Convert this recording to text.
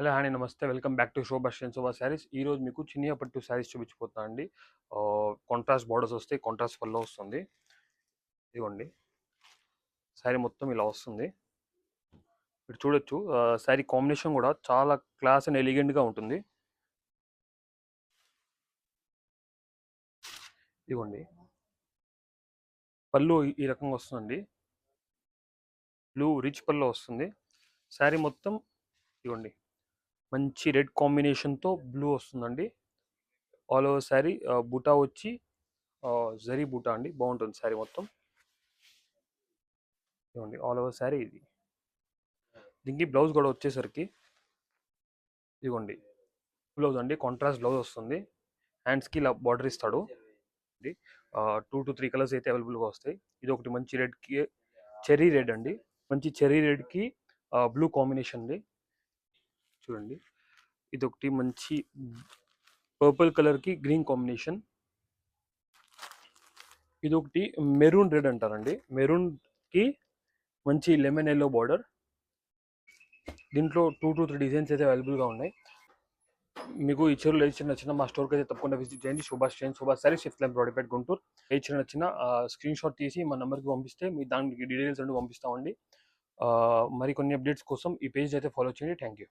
Hello అండి, నమస్తే. Welcome back to శోభా శ్రేన్ శోభా శారీస్. ఈ రోజు మీకు చినియా పట్టు శారీస్ చూపించిపోతున్నా అండి. కాంట్రాస్ట్ బార్డర్స్ వస్తాయి, కాంట్రాస్ట్ పల్లో వస్తుంది. ఇదిగోండి, శారీ మొత్తం ఇలా వస్తుంది. మీరు చూడొచ్చు, శారీ కాంబినేషన్ కూడా చాలా క్లాస్ అండ్ ఎలిగెంట్గా ఉంటుంది. ఇదిగోండి, పళ్ళు ఈ రకంగా వస్తుందండి. బ్లూ రిచ్ పళ్ళు వస్తుంది. శారీ మొత్తం ఇదిగోండి, మంచి రెడ్ కాంబినేషన్తో బ్లూ వస్తుందండి. ఆల్ ఓవర్ శారీ బూటా వచ్చి జరీ బూటా అండి, బాగుంటుంది శారీ మొత్తం. ఇదిగోండి, ఆల్ ఓవర్ శారీ ఇది. దీనికి బ్లౌజ్ కూడా వచ్చేసరికి ఇదిగోండి, బ్లౌజ్ అండి, కాంట్రాస్ట్ బ్లౌజ్ వస్తుంది. హ్యాండ్స్కి ఇలా బార్డర్ ఇస్తాడు. 2 to 3 కలర్స్ అయితే అవైలబుల్గా వస్తాయి. ఇది ఒకటి మంచి రెడ్కి చెర్రీ రెడ్ అండి, మంచి చెర్రీ రెడ్కి బ్లూ కాంబినేషన్ అండి. చూడండి, ఇది ఒకటి మంచి పర్పుల్ కలర్కి గ్రీన్ కాంబినేషన్. ఇది ఒకటి మెరూన్ రెడ్ అంటారండి, మెరూన్కి మంచి లెమన్ ఎల్లో బార్డర్. దీంట్లో 2 to 3 డిజైన్స్ అయితే అవైలబుల్గా ఉన్నాయి. మీకు ఈ చీరలు ఏ చిన్న మా స్టోర్కి అయితే తప్పకుండా విజిట్ చేయండి. శోభా శారీస్, 5th లైన్ బ్రాడీపేట్, గుంటూరు. ఏ నచ్చిన స్క్రీన్ షాట్ తీసి మా నెంబర్కి పంపిస్తే మీ దానికి డీటెయిల్స్ అంటూ పంపిస్తామండి. మరి కొన్ని అప్డేట్స్ కోసం ఈ పేజ్ అయితే ఫాలో చేయండి. Thank you.